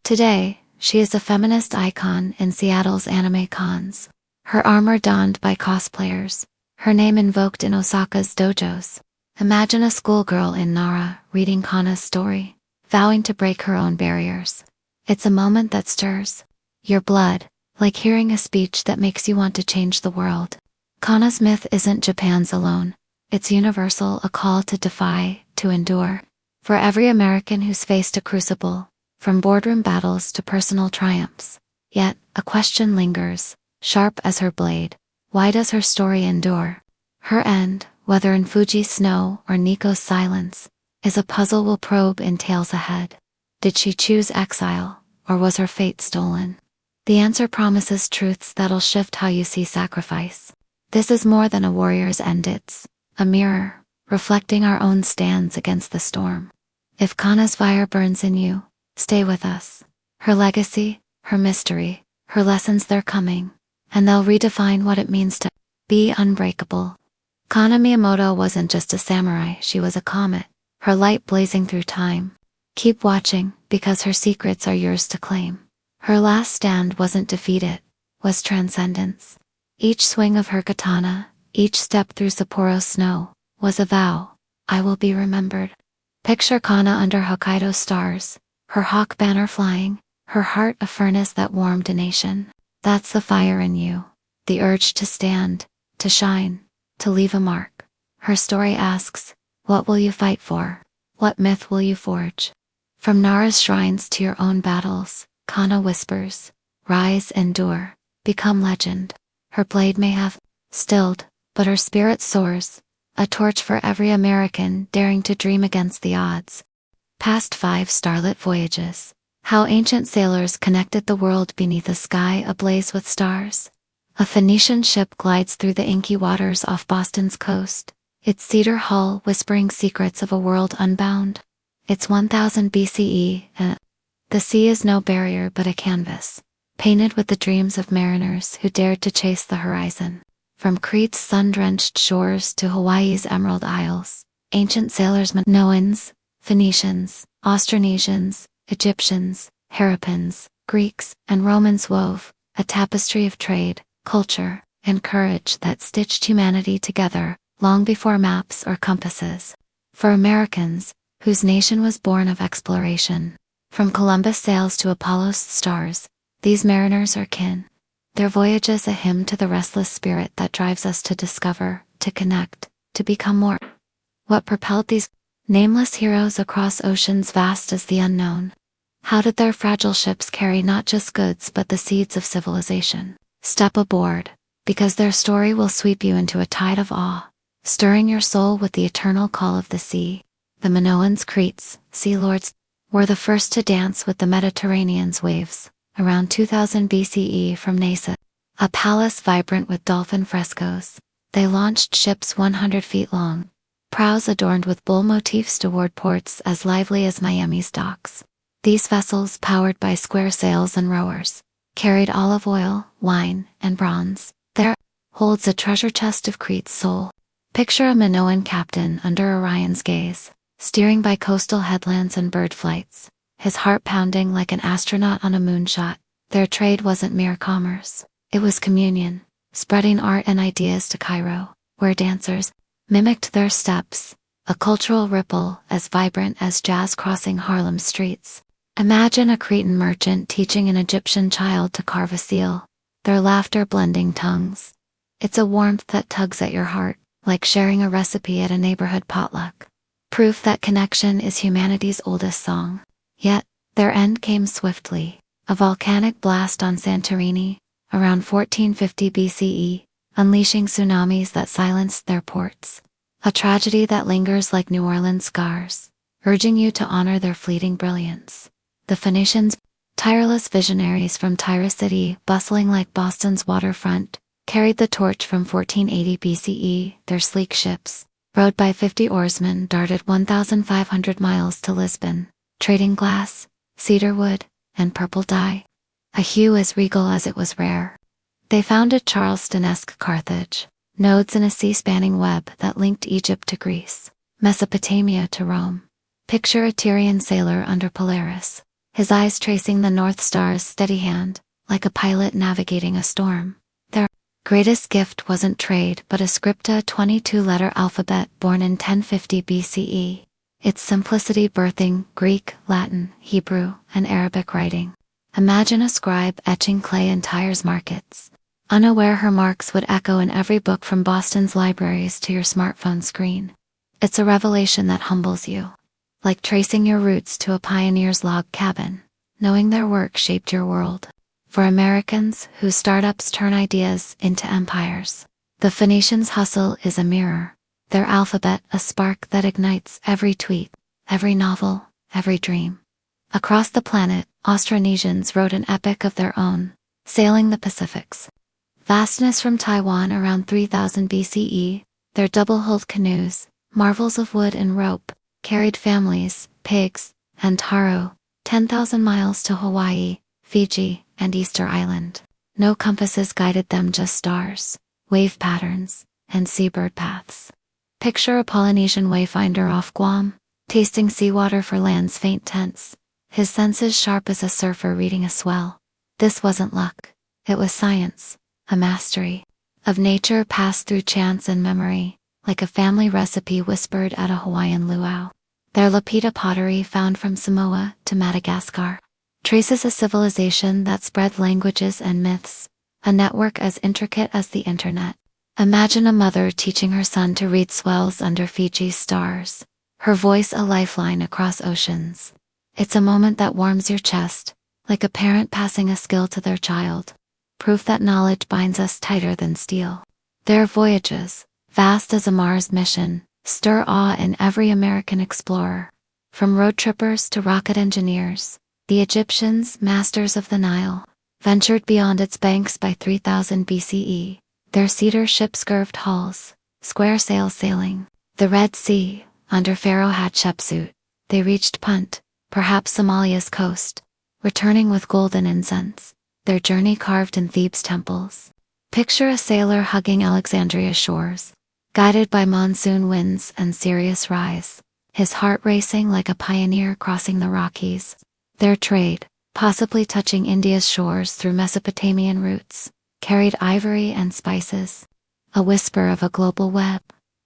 Speaker 1: Today, she is a feminist icon in Seattle's anime cons, her armor donned by cosplayers, her name invoked in Osaka's dojos. Imagine a schoolgirl in Nara reading Kana's story, vowing to break her own barriers. It's a moment that stirs your blood, like hearing a speech that makes you want to change the world. Kana's myth isn't Japan's alone. It's universal, a call to defy, to endure. For every American who's faced a crucible, from boardroom battles to personal triumphs. Yet, a question lingers, sharp as her blade. Why does her story endure? Her end, whether in Fuji's snow or Nikko's silence, is a puzzle we'll probe in tales ahead. Did she choose exile, or was her fate stolen? The answer promises truths that'll shift how you see sacrifice. This is more than a warrior's end, it's a mirror, reflecting our own stands against the storm. If Kana's fire burns in you, stay with us. Her legacy, her mystery, her lessons, they're coming, and they'll redefine what it means to be unbreakable. Kana Miyamoto wasn't just a samurai, she was a comet, her light blazing through time. Keep watching, because her secrets are yours to claim. Her last stand wasn't defeat, it was transcendence. Each swing of her katana, each step through Sapporo snow, was a vow. I will be remembered. Picture Kana under Hokkaido stars, her hawk banner flying, her heart a furnace that warmed a nation. That's the fire in you, the urge to stand, to shine, to leave a mark. Her story asks, what will you fight for? What myth will you forge? From Nara's shrines to your own battles, Kana whispers, rise, endure, become legend. Her blade may have stilled, but her spirit soars, a torch for every American daring to dream against the odds. Past 5 starlit voyages, how ancient sailors connected the world beneath a sky ablaze with stars. A Phoenician ship glides through the inky waters off Boston's coast, its cedar hull whispering secrets of a world unbound. It's 1000 BCE, and the sea is no barrier but a canvas, painted with the dreams of mariners who dared to chase the horizon. From Crete's sun-drenched shores to Hawaii's emerald isles, ancient sailors, Minoans, Phoenicians, Austronesians, Egyptians, Harappans, Greeks, and Romans wove a tapestry of trade, culture, and courage that stitched humanity together long before maps or compasses. For Americans, whose nation was born of exploration, from Columbus' sails to Apollo's stars, these mariners are kin. Their voyage is a hymn to the restless spirit that drives us to discover, to connect, to become more. What propelled these nameless heroes across oceans vast as the unknown? How did their fragile ships carry not just goods but the seeds of civilization? Step aboard, because their story will sweep you into a tide of awe, stirring your soul with the eternal call of the sea. The Minoans, Cretes, sea lords, were the first to dance with the Mediterranean's waves, around 2000 BCE from Nasa, a palace vibrant with dolphin frescoes. They launched ships 100 feet long, prows adorned with bull motifs toward ports as lively as Miami's docks. These vessels, powered by square sails and rowers, carried olive oil, wine, and bronze. There holds a treasure chest of Crete's soul. Picture a Minoan captain under Orion's gaze, steering by coastal headlands and bird flights, his heart pounding like an astronaut on a moonshot. Their trade wasn't mere commerce, it was communion, spreading art and ideas to Cairo, where dancers mimicked their steps, a cultural ripple as vibrant as jazz crossing Harlem's streets. Imagine a Cretan merchant teaching an Egyptian child to carve a seal, their laughter blending tongues. It's a warmth that tugs at your heart, like sharing a recipe at a neighborhood potluck. Proof that connection is humanity's oldest song. Yet, their end came swiftly. A volcanic blast on Santorini, around 1450 BCE, unleashing tsunamis that silenced their ports. A tragedy that lingers like New Orleans scars, urging you to honor their fleeting brilliance. The Phoenicians, tireless visionaries from Tyre City, bustling like Boston's waterfront, carried the torch from 1480 BCE. Their sleek ships, rowed by 50 oarsmen, darted 1,500 miles to Lisbon, trading glass, cedar wood, and purple dye, a hue as regal as it was rare. They founded Charleston-esque Carthage, nodes in a sea-spanning web that linked Egypt to Greece, Mesopotamia to Rome. Picture a Tyrian sailor under Polaris, his eyes tracing the North Star's steady hand, like a pilot navigating a storm. Their greatest gift wasn't trade but a scripta, 22-letter alphabet born in 1050 BCE. Its simplicity birthing Greek, Latin, Hebrew, and Arabic writing. Imagine a scribe etching clay in Tyre's markets, unaware her marks would echo in every book from Boston's libraries to your smartphone screen. It's a revelation that humbles you, like tracing your roots to a pioneer's log cabin, knowing their work shaped your world. For Americans whose startups turn ideas into empires, the Phoenicians' hustle is a mirror, their alphabet a spark that ignites every tweet, every novel, every dream. Across the planet, Austronesians wrote an epic of their own, sailing the Pacifics. Vastness from Taiwan around 3000 BCE, their double-hulled canoes, marvels of wood and rope, carried families, pigs, and taro, 10,000 miles to Hawaii, Fiji, and Easter Island. No compasses guided them, just stars, wave patterns, and seabird paths. Picture a Polynesian wayfinder off Guam, tasting seawater for land's faint tints, his senses sharp as a surfer reading a swell. This wasn't luck, it was science, a mastery of nature passed through chance and memory, like a family recipe whispered at a Hawaiian luau. Their lapita pottery, found from Samoa to Madagascar, traces a civilization that spread languages and myths, a network as intricate as the internet. Imagine a mother teaching her son to read swells under Fiji's stars, her voice a lifeline across oceans. It's a moment that warms your chest, like a parent passing a skill to their child, proof that knowledge binds us tighter than steel. Their voyages, vast as a Mars mission, stir awe in every American explorer. From road trippers to rocket engineers, the Egyptians, masters of the Nile, ventured beyond its banks by 3000 BCE. Their cedar ships curved hulls, square sails sailing the Red Sea. Under Pharaoh Hatshepsut, they reached Punt, perhaps Somalia's coast, returning with golden incense, their journey carved in Thebes' temples. Picture a sailor hugging Alexandria's shores, guided by monsoon winds and Sirius rise, his heart racing like a pioneer crossing the Rockies. Their trade, possibly touching India's shores through Mesopotamian routes, carried ivory and spices, a whisper of a global web.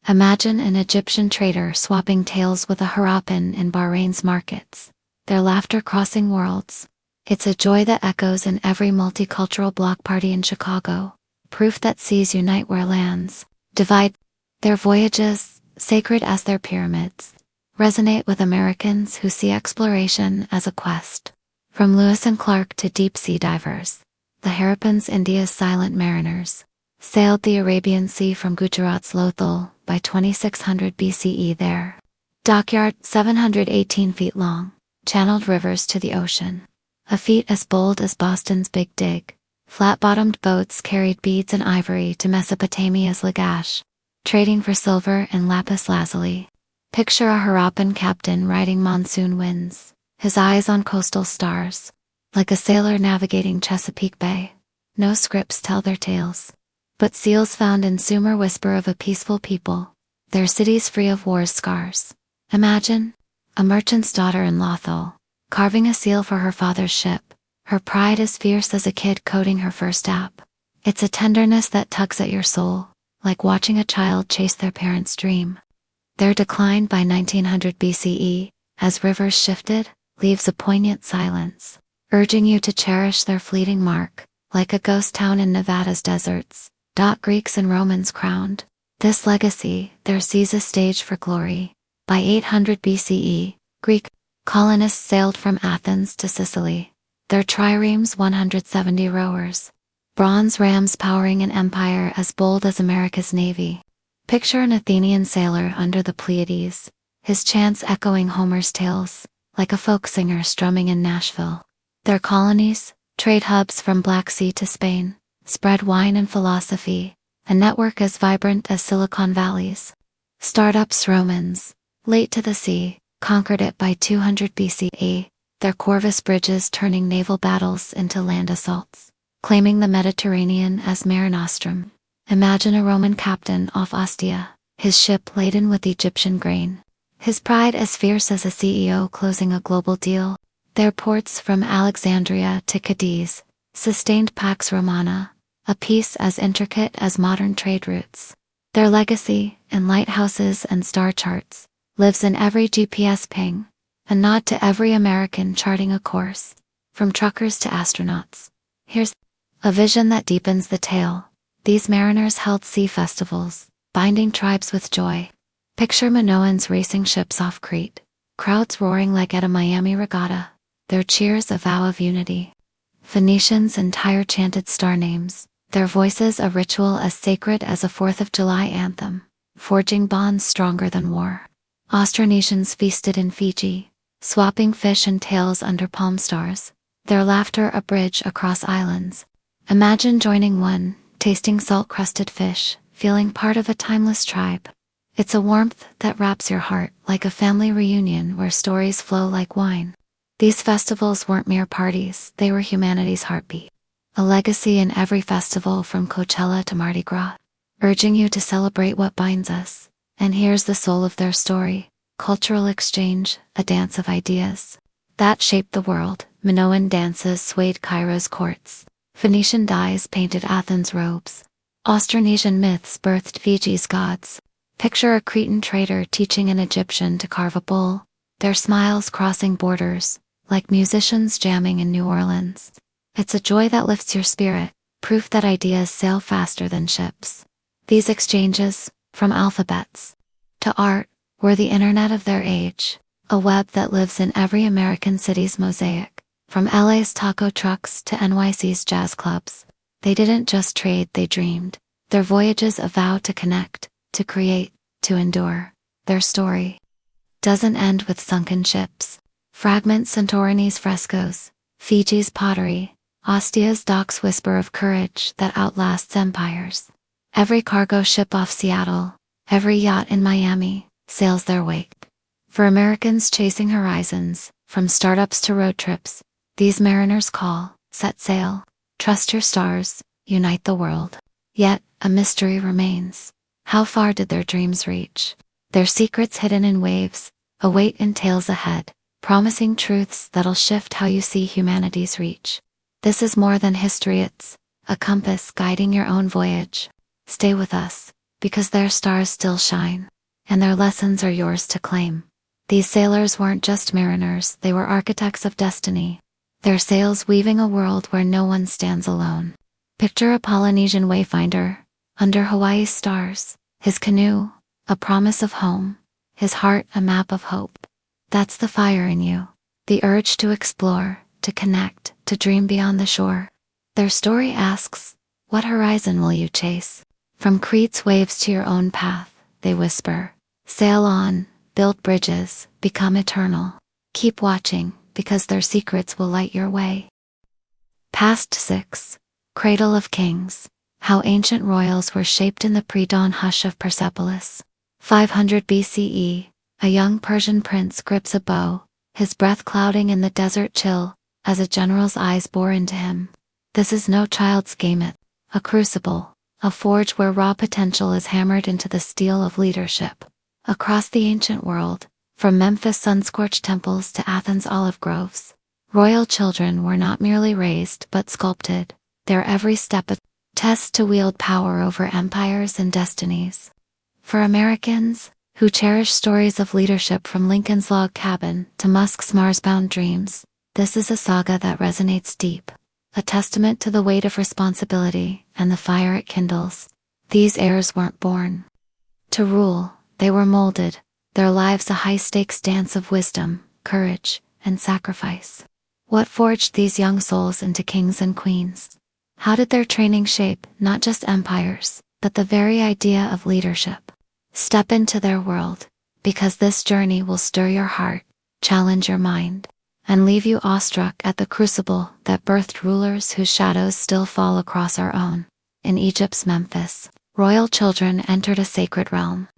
Speaker 1: Imagine an Egyptian trader swapping tales with a Harappan in Bahrain's markets, their laughter crossing worlds. It's a joy that echoes in every multicultural block party in Chicago, proof that seas unite where lands divide. Their voyages, sacred as their pyramids, resonate with Americans who see exploration as a quest. From Lewis and Clark to deep-sea divers, the Harappans, India's silent mariners, sailed the Arabian Sea from Gujarat's Lothal by 2600 BCE. Their dockyard, 718 feet long, channeled rivers to the ocean. a feat as bold as Boston's Big Dig. Flat-bottomed boats carried beads and ivory to Mesopotamia's Lagash, trading for silver and lapis lazuli. Picture a Harappan captain riding monsoon winds, his eyes on coastal stars, like a sailor navigating Chesapeake Bay. No scripts tell their tales, but seals found in Sumer whisper of a peaceful people, their cities free of war's scars. Imagine a merchant's daughter in Lothal, carving a seal for her father's ship, her pride as fierce as a kid coding her first app. It's a tenderness that tugs at your soul, like watching a child chase their parents' dream. Their decline by 1900 BCE, as rivers shifted, leaves a poignant silence, urging you to cherish their fleeting mark, like a ghost town in Nevada's deserts. Greeks and Romans crowned this legacy, there sees a stage for glory. By 800 BCE, Greek colonists sailed from Athens to Sicily, their triremes 170 rowers, bronze rams powering an empire as bold as America's navy. Picture an Athenian sailor under the Pleiades, his chants echoing Homer's tales, like a folk singer strumming in Nashville. Their colonies, trade hubs from Black Sea to Spain, spread wine and philosophy, a network as vibrant as Silicon Valley's. Startups Romans, late to the sea, conquered it by 200 BCE, their Corvus bridges turning naval battles into land assaults, claiming the Mediterranean as Mare Nostrum. Imagine a Roman captain off Ostia, his ship laden with Egyptian grain, his pride as fierce as a CEO closing a global deal. Their ports from Alexandria to Cadiz sustained Pax Romana, a piece as intricate as modern trade routes. Their legacy, in lighthouses and star charts, lives in every GPS ping, a nod to every American charting a course, from truckers to astronauts. Here's a vision that deepens the tale. These mariners held sea festivals, binding tribes with joy. Picture Minoans racing ships off Crete, crowds roaring like at a Miami regatta, their cheers a vow of unity. Phoenicians and Tyre chanted star names, their voices a ritual as sacred as a 4th of July anthem, forging bonds stronger than war. Austronesians feasted in Fiji, swapping fish and tales under palm stars, their laughter a bridge across islands. Imagine joining one, tasting salt-crusted fish, feeling part of a timeless tribe. It's a warmth that wraps your heart, like a family reunion where stories flow like wine. These festivals weren't mere parties, they were humanity's heartbeat. A legacy in every festival from Coachella to Mardi Gras, urging you to celebrate what binds us. And here's the soul of their story: cultural exchange, a dance of ideas that shaped the world. Minoan dances swayed Cairo's courts, Phoenician dyes painted Athens' robes, Austronesian myths birthed Fiji's gods. Picture a Cretan trader teaching an Egyptian to carve a bull, their smiles crossing borders, like musicians jamming in New Orleans. It's a joy that lifts your spirit, proof that ideas sail faster than ships. These exchanges, from alphabets to art, were the internet of their age, a web that lives in every American city's mosaic. From LA's taco trucks to NYC's jazz clubs, they didn't just trade, they dreamed. Their voyages a vow to connect, to create, to endure. Their story doesn't end with sunken ships. Fragment Santorini's frescoes, Fiji's pottery, Ostia's docks whisper of courage that outlasts empires. Every cargo ship off Seattle, every yacht in Miami, sails their wake. For Americans chasing horizons, from startups to road trips, these mariners call, set sail, trust your stars, unite the world. Yet, a mystery remains. How far did their dreams reach? Their secrets hidden in waves, await in tales ahead, promising truths that'll shift how you see humanity's reach. This is more than history, it's a compass guiding your own voyage. Stay with us, because their stars still shine, and their lessons are yours to claim. These sailors weren't just mariners, they were architects of destiny, their sails weaving a world where no one stands alone. Picture a Polynesian wayfinder, under Hawaii's stars, his canoe, a promise of home, his heart a map of hope. That's the fire in you, the urge to explore, to connect, to dream beyond the shore. Their story asks, what horizon will you chase? From Crete's waves to your own path, they whisper. Sail on, build bridges, become eternal. Keep watching, because their secrets will light your way. Past 6. Cradle of Kings. How ancient royals were shaped in the pre-dawn hush of Persepolis. 500 BCE, a young Persian prince grips a bow, his breath clouding in the desert chill, as a general's eyes bore into him. This is no child's game, it a crucible, a forge where raw potential is hammered into the steel of leadership. Across the ancient world, from Memphis' sun-scorched temples to Athens' olive groves, royal children were not merely raised but sculpted, their every step a test to wield power over empires and destinies. For Americans, who cherish stories of leadership from Lincoln's log cabin to Musk's Mars-bound dreams, this is a saga that resonates deep, a testament to the weight of responsibility and the fire it kindles. These heirs weren't born to rule, they were molded, their lives a high-stakes dance of wisdom, courage, and sacrifice. What forged these young souls into kings and queens? How did their training shape not just empires, but the very idea of leadership? Step into their world, because this journey will stir your heart, challenge your mind, and leave you awestruck at the crucible that birthed rulers whose shadows still fall across our own. In Egypt's Memphis, royal children entered a sacred realm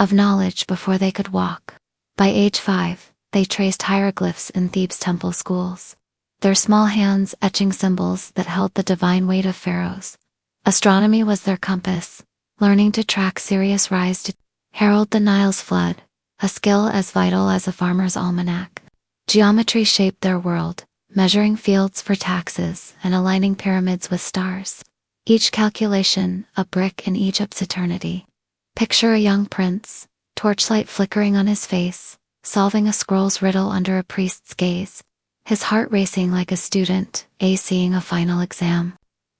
Speaker 1: of knowledge before they could walk. By age 5, they traced hieroglyphs in Thebes' temple schools, their small hands etching symbols that held the divine weight of pharaohs. Astronomy was their compass, learning to track Sirius' rise to herald the Nile's flood, a skill as vital as a farmer's almanac. Geometry shaped their world, measuring fields for taxes and aligning pyramids with stars. Each calculation, a brick in Egypt's eternity. Picture a young prince, torchlight flickering on his face, solving a scroll's riddle under a priest's gaze, his heart racing like a student, acing a final exam.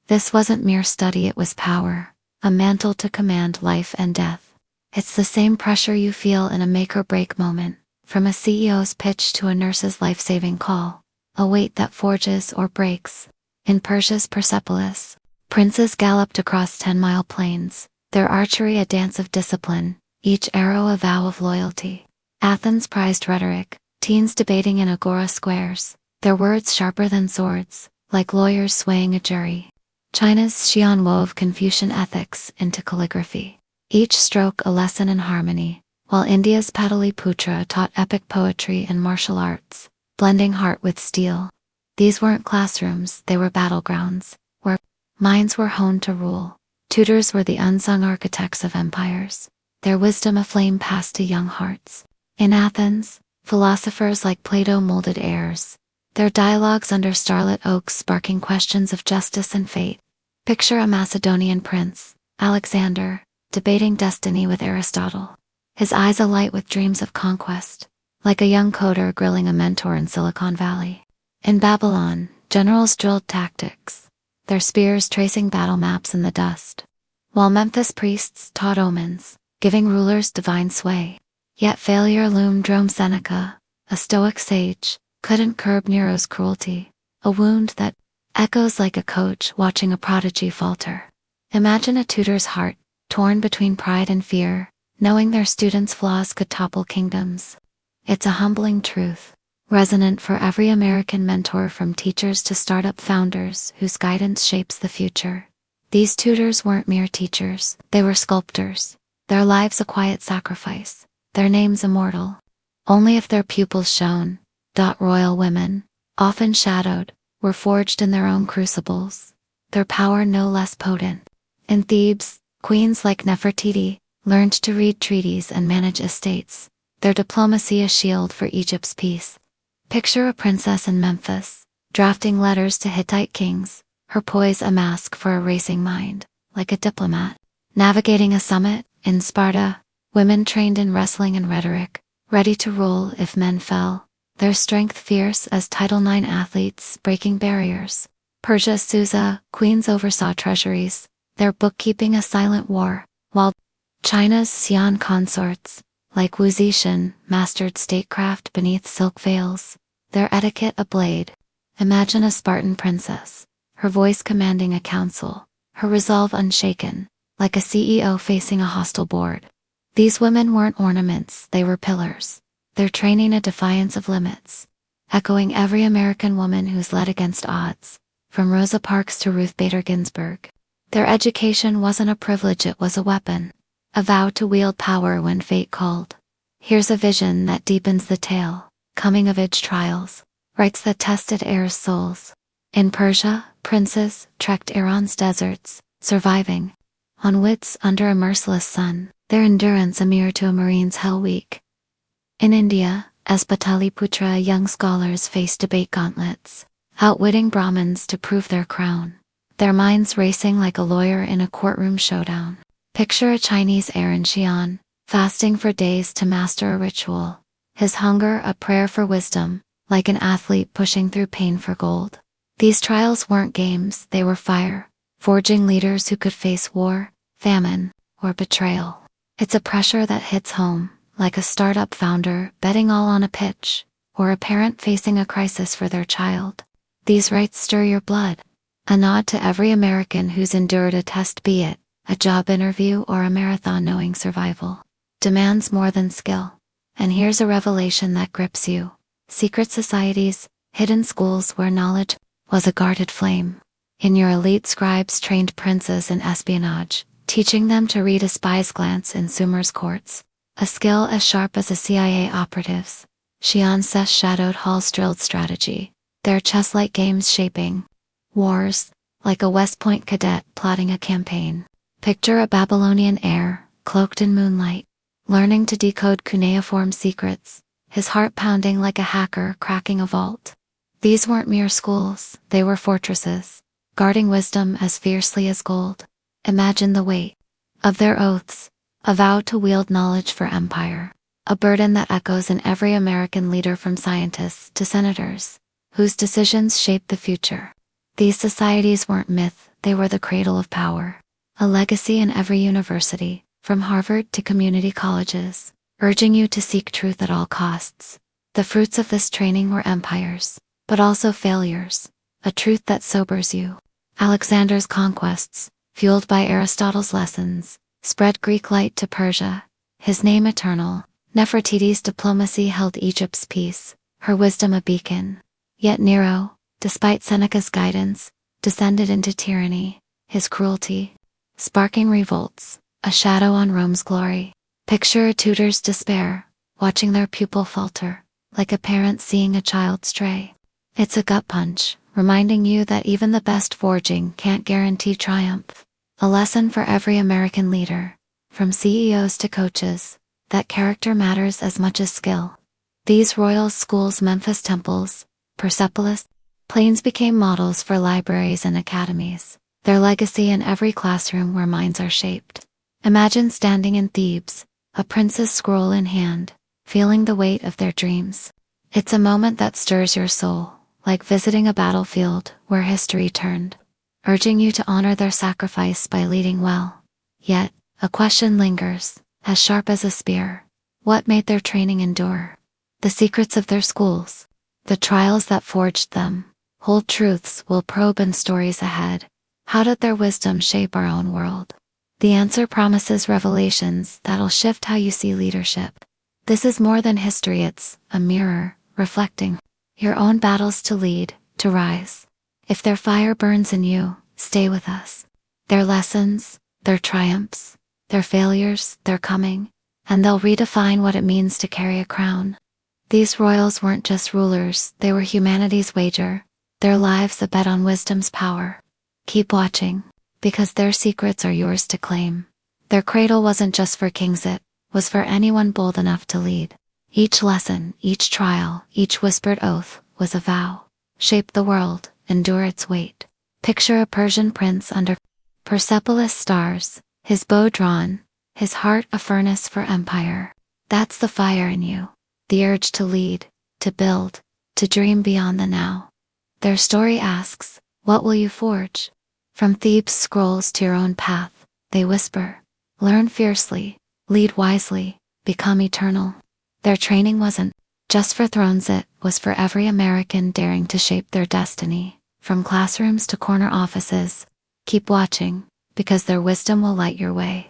Speaker 1: This wasn't mere study, it was power, a mantle to command life and death. It's the same pressure you feel in a make-or-break moment, from a CEO's pitch to a nurse's life-saving call, a weight that forges or breaks. In Persia's Persepolis, princes galloped across 10-mile plains, their archery a dance of discipline, each arrow a vow of loyalty. Athens prized rhetoric, teens debating in agora squares, their words sharper than swords, like lawyers swaying a jury. China's Xi'an wove Confucian ethics into calligraphy, each stroke a lesson in harmony, while India's Pataliputra taught epic poetry and martial arts, blending heart with steel. These weren't classrooms, they were battlegrounds, where minds were honed to rule. Tutors were the unsung architects of empires, their wisdom a flame passed to young hearts. In Athens, philosophers like Plato molded heirs, their dialogues under starlit oaks sparking questions of justice and fate. Picture a Macedonian prince, Alexander, debating destiny with Aristotle, his eyes alight with dreams of conquest, like a young coder grilling a mentor in Silicon Valley. In Babylon, generals drilled tactics, their spears tracing battle maps in the dust, while Memphis priests taught omens, giving rulers divine sway. Yet failure loomed. Rome Seneca, a stoic sage, couldn't curb Nero's cruelty, a wound that echoes like a coach watching a prodigy falter. Imagine a tutor's heart, torn between pride and fear, knowing their students' flaws could topple kingdoms. It's a humbling truth, resonant for every American mentor from teachers to startup founders whose guidance shapes the future. These tutors weren't mere teachers, they were sculptors, their lives a quiet sacrifice, their names immortal, only if their pupils shone. Royal women, often shadowed, were forged in their own crucibles, their power no less potent. In Thebes, queens like Nefertiti learned to read treaties and manage estates, their diplomacy a shield for Egypt's peace. Picture a princess in Memphis, drafting letters to Hittite kings, her poise a mask for a racing mind, like a diplomat. Navigating a summit, in Sparta, women trained in wrestling and rhetoric, ready to rule if men fell, their strength fierce as Title IX athletes breaking barriers. Persia's Susa, queens oversaw treasuries, their bookkeeping a silent war, while China's Xi'an consorts, like Wu Zixin, mastered statecraft beneath silk veils, their etiquette a blade. Imagine a Spartan princess, her voice commanding a council, her resolve unshaken, like a CEO facing a hostile board. These women weren't ornaments, they were pillars, their training a defiance of limits. echoing every American woman who's led against odds, from Rosa Parks to Ruth Bader Ginsburg. Their education wasn't a privilege, it was a weapon, a vow to wield power when fate called. Here's a vision that deepens the tale, coming-of-age trials, rites that tested heirs' souls. In Persia, princes trekked Iran's deserts, surviving, on wits under a merciless sun, their endurance a mirror to a marine's hell week. In India, as Pataliputra, young scholars faced debate gauntlets, outwitting Brahmins to prove their crown, their minds racing like a lawyer in a courtroom showdown. Picture a Chinese heir in Xi'an, fasting for days to master a ritual, his hunger a prayer for wisdom, like an athlete pushing through pain for gold. These trials weren't games, they were fire, forging leaders who could face war, famine, or betrayal. It's a pressure that hits home, like a startup founder betting all on a pitch, or a parent facing a crisis for their child. These rites stir your blood, a nod to every American who's endured a test, be it a job interview or a marathon. Knowing survival demands more than skill. And here's a revelation that grips you. Secret societies, hidden schools where knowledge was a guarded flame. In your elite scribes trained princes in espionage, teaching them to read a spy's glance in Sumer's courts, a skill as sharp as a CIA operative's. Xi'an's shadowed halls drilled strategy, their chess-like games shaping wars, like a West Point cadet plotting a campaign. Picture a Babylonian heir, cloaked in moonlight, learning to decode cuneiform secrets, his heart pounding like a hacker cracking a vault. These weren't mere schools, they were fortresses, guarding wisdom as fiercely as gold. Imagine the weight of their oaths, a vow to wield knowledge for empire, a burden that echoes in every American leader from scientists to senators, whose decisions shape the future. These societies weren't myth, they were the cradle of power, a legacy in every university, from Harvard to community colleges, urging you to seek truth at all costs. The fruits of this training were empires, but also failures, a truth that sobers you. Alexander's conquests, fueled by Aristotle's lessons, spread Greek light to Persia, his name eternal. Nefertiti's diplomacy held Egypt's peace, her wisdom a beacon. Yet Nero, despite Seneca's guidance, descended into tyranny, his cruelty sparking revolts, a shadow on Rome's glory. Picture a tutor's despair, watching their pupil falter, like a parent seeing a child stray. It's a gut punch, reminding you that even the best forging can't guarantee triumph. A lesson for every American leader, from CEOs to coaches, that character matters as much as skill. These royal schools, Memphis temples, Persepolis, plains became models for libraries and academies, their legacy in every classroom where minds are shaped. Imagine standing in Thebes, a prince's scroll in hand, feeling the weight of their dreams. It's a moment that stirs your soul, like visiting a battlefield where history turned, urging you to honor their sacrifice by leading well. Yet, a question lingers, as sharp as a spear. What made their training endure? The secrets of their schools, the trials that forged them, whole truths we'll probe in stories ahead. How did their wisdom shape our own world? The answer promises revelations that'll shift how you see leadership. This is more than history, it's a mirror, reflecting your own battles to lead, to rise. If their fire burns in you, stay with us. Their lessons, their triumphs, their failures, their coming, and they'll redefine what it means to carry a crown. These royals weren't just rulers, they were humanity's wager, their lives a bet on wisdom's power. Keep watching, because their secrets are yours to claim. Their cradle wasn't just for kings, it was for anyone bold enough to lead. Each lesson, each trial, each whispered oath was a vow. Shape the world, endure its weight. Picture a Persian prince under Persepolis stars, his bow drawn, his heart a furnace for empire. That's the fire in you, the urge to lead, to build, to dream beyond the now. Their story asks, what will you forge? From Thebes' scrolls to your own path, they whisper, learn fiercely, lead wisely, become eternal. Their training wasn't just for thrones, it was for every American daring to shape their destiny. From classrooms to corner offices, keep watching, because their wisdom will light your way.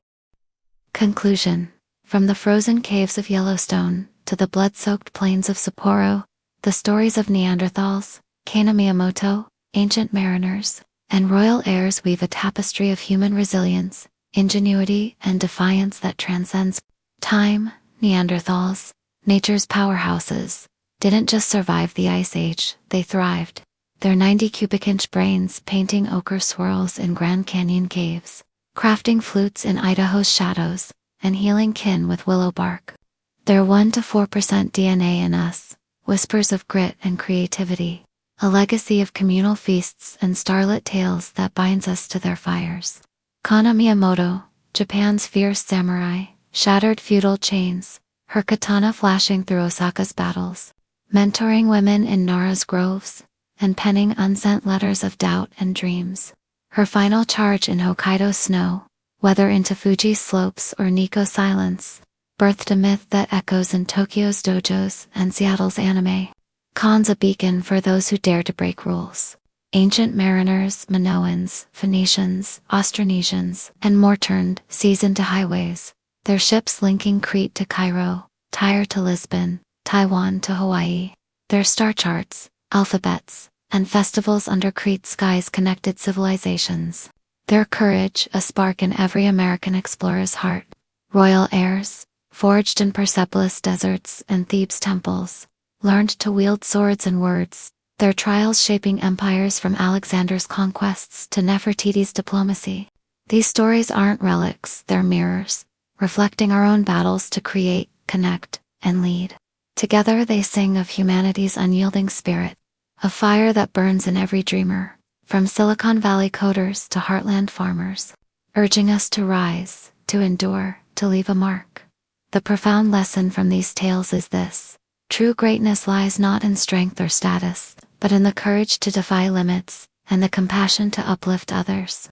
Speaker 1: Conclusion. From the frozen caves of Yellowstone to the blood-soaked plains of Sapporo, The stories of Neanderthals, Kana Miyamoto, ancient mariners, and royal heirs weave a tapestry of human resilience, ingenuity, and defiance that transcends time. Neanderthals, nature's powerhouses, didn't just survive the Ice Age, they thrived. Their 90 cubic inch brains painting ochre swirls in Grand Canyon caves, crafting flutes in Idaho's shadows, and healing kin with willow bark. Their 1 to 4% DNA in us, whispers of grit and creativity, a legacy of communal feasts and starlit tales that binds us to their fires. Kana Miyamoto, Japan's fierce samurai, shattered feudal chains, her katana flashing through Osaka's battles, mentoring women in Nara's groves, and penning unsent letters of doubt and dreams. Her final charge in Hokkaido's snow, whether into Fuji's slopes or Nikko's silence, birthed a myth that echoes in Tokyo's dojos and Seattle's anime. Khan's a beacon for those who dare to break rules. Ancient mariners, Minoans, Phoenicians, Austronesians, and more turned seas into highways, their ships linking Crete to Cairo, Tyre to Lisbon, Taiwan to Hawaii. Their star charts, alphabets, and festivals under Crete skies connected civilizations. Their courage, a spark in every American explorer's heart. Royal heirs, forged in Persepolis deserts and Thebes temples, learned to wield swords and words, their trials shaping empires from Alexander's conquests to Nefertiti's diplomacy. These stories aren't relics, they're mirrors, reflecting our own battles to create, connect, and lead. Together they sing of humanity's unyielding spirit, a fire that burns in every dreamer, from Silicon Valley coders to heartland farmers, urging us to rise, to endure, to leave a mark. The profound lesson from these tales is this: true greatness lies not in strength or status, but in the courage to defy limits, and the compassion to uplift others.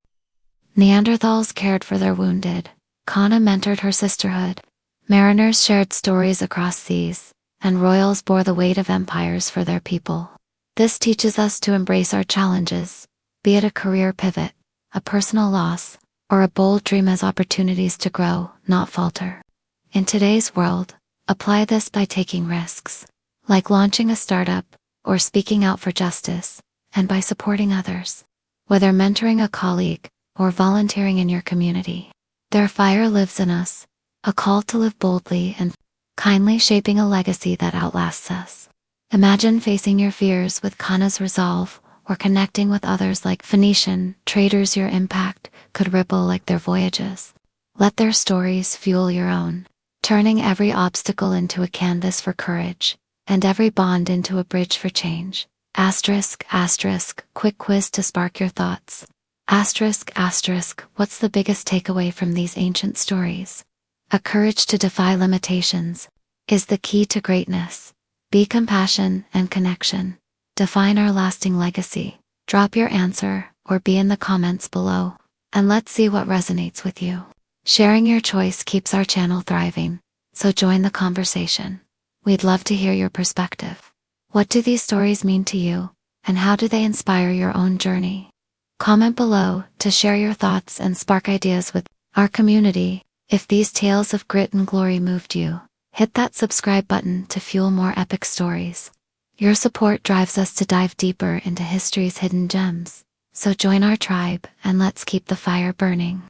Speaker 1: Neanderthals cared for their wounded, Kana mentored her sisterhood, mariners shared stories across seas, and royals bore the weight of empires for their people. This teaches us to embrace our challenges, be it a career pivot, a personal loss, or a bold dream, as opportunities to grow, not falter. In today's world, apply this by taking risks, like launching a startup, or speaking out for justice, and by supporting others, whether mentoring a colleague, or volunteering in your community. Their fire lives in us, a call to live boldly and kindly, shaping a legacy that outlasts us. Imagine facing your fears with Kana's resolve, or connecting with others like Phoenician traders. Your impact could ripple like their voyages. Let their stories fuel your own, turning every obstacle into a canvas for courage, and every bond into a bridge for change. Asterisk, asterisk, quick quiz to spark your thoughts. Asterisk, asterisk, what's the biggest takeaway from these ancient stories? A courage to defy limitations is the key to greatness. Be compassion and connection. Define our lasting legacy. Drop your answer, or be in the comments below, and let's see what resonates with you. Sharing your choice keeps our channel thriving, so join the conversation. We'd love to hear your perspective. What do these stories mean to you, and how do they inspire your own journey? Comment below to share your thoughts and spark ideas with our community. If these tales of grit and glory moved you, hit that subscribe button to fuel more epic stories. Your support drives us to dive deeper into history's hidden gems, so join our tribe and let's keep the fire burning.